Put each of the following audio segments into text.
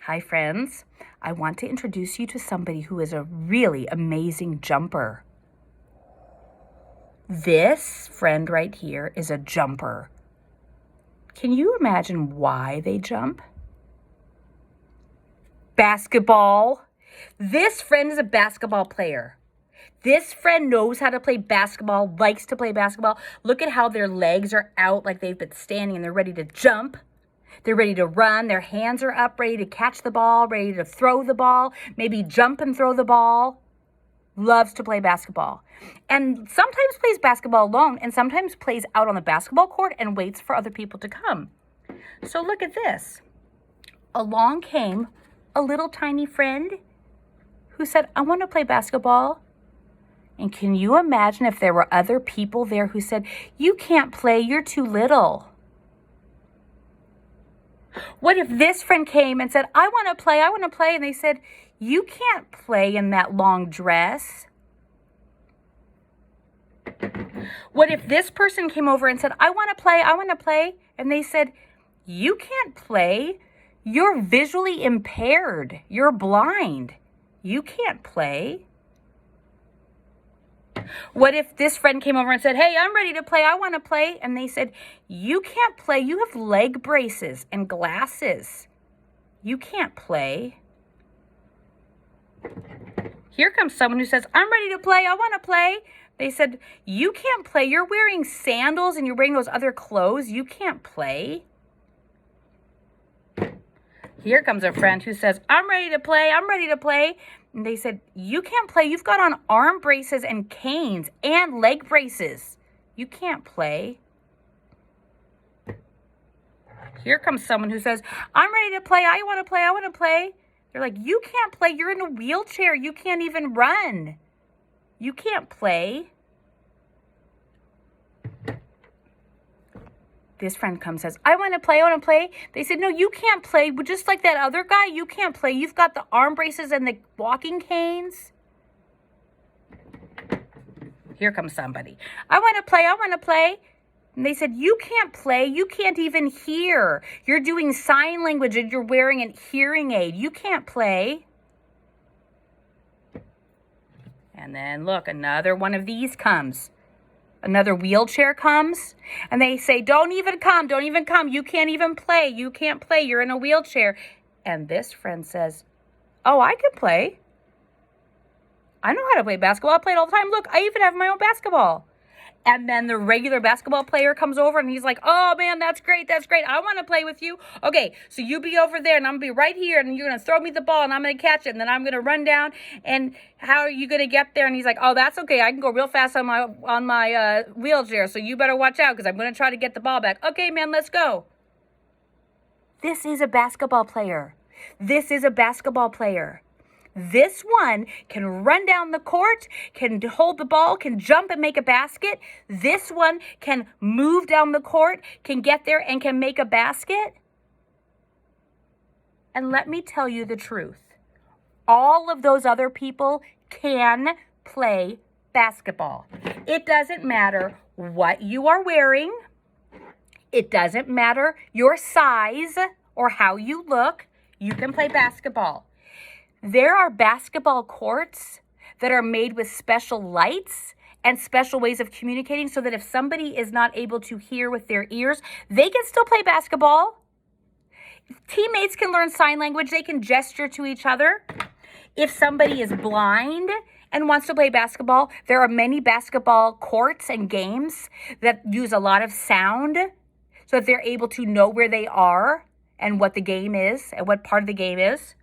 Hi, friends. I want to introduce you to somebody who is a really amazing jumper. This friend right here is a jumper. Can you imagine why they jump? Basketball. This friend is a basketball player. This friend knows how to play basketball, likes to play basketball. Look at how their legs are out like they've been standing and they're ready to jump. They're ready to run. Their hands are up, ready to catch the ball, ready to throw the ball, maybe jump and throw the ball. Loves to play basketball. And sometimes plays basketball alone and sometimes plays out on the basketball court and waits for other people to come. So look at this. Along came a little tiny friend who said, I want to play basketball. And can you imagine if there were other people there who said, you can't play, you're too little? What if this friend came and said, I want to play, and they said, you can't play in that long dress? What if this person came over and said, I want to play, and they said, you can't play, you're visually impaired, you're blind, you can't play? What if this friend came over and said, hey, I'm ready to play, I want to play, and they said, you can't play, you have leg braces and glasses, you can't play? Here comes someone who says, I'm ready to play, I want to play. They said, you can't play, you're wearing sandals and you're wearing those other clothes, you can't play. Here comes a friend who says, I'm ready to play, And they said, you can't play, you've got on arm braces and canes and leg braces. You can't play. Here comes someone who says, I'm ready to play, I want to play. They're like, you can't play, you're in a wheelchair, you can't even run. You can't play. This friend comes and says, I want to play. They said, no, you can't play. But just like that other guy, you can't play. You've got the arm braces and the walking canes. Here comes somebody. I want to play. And they said, you can't play. You can't even hear. You're doing sign language and you're wearing a hearing aid. You can't play. And then look, another one of these comes. Another wheelchair comes and they say, don't even come. You can't even play. You can't play. You're in a wheelchair. And this friend says, oh, I can play. I know how to play basketball. I play it all the time. Look, I even have my own basketball. And then the regular basketball player comes over and he's like, oh man, that's great. I want to play with you. Okay, so you be over there and I'm going to be right here and you're going to throw me the ball and I'm going to catch it and then I'm going to run down. And how are you going to get there? And he's like, oh, that's okay. I can go real fast on my wheelchair. So you better watch out because I'm going to try to get the ball back. Okay, man, let's go. This is a basketball player. This one can run down the court, can hold the ball, can jump and make a basket. This one can move down the court, can get there and can make a basket. And let me tell you the truth. All of those other people can play basketball. It doesn't matter what you are wearing. It doesn't matter your size or how you look. You can play basketball. There are basketball courts that are made with special lights and special ways of communicating so that if somebody is not able to hear with their ears, they can still play basketball. Teammates can learn sign language. They can gesture to each other. If somebody is blind and wants to play basketball, there are many basketball courts and games that use a lot of sound so that they're able to know where they are and what the game is and what part of the game is.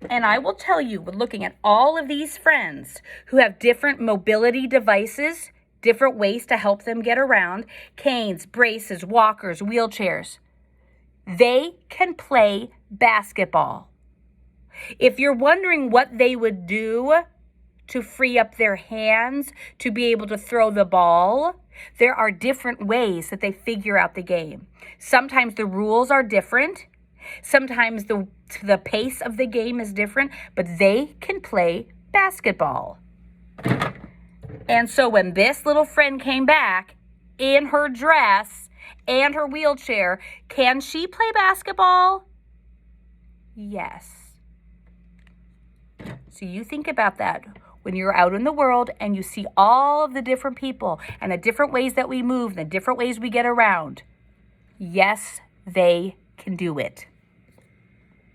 And I will tell you, looking at all of these friends who have different mobility devices, different ways to help them get around, canes, braces, walkers, wheelchairs, they can play basketball. If you're wondering what they would do to free up their hands to be able to throw the ball, there are different ways that they figure out the game. Sometimes the rules are different. Sometimes the pace of the game is different, but they can play basketball. And so when this little friend came back in her dress and her wheelchair, can she play basketball? Yes. So you think about that when you're out in the world and you see all of the different people and the different ways that we move, the different ways we get around. Yes, they can do it.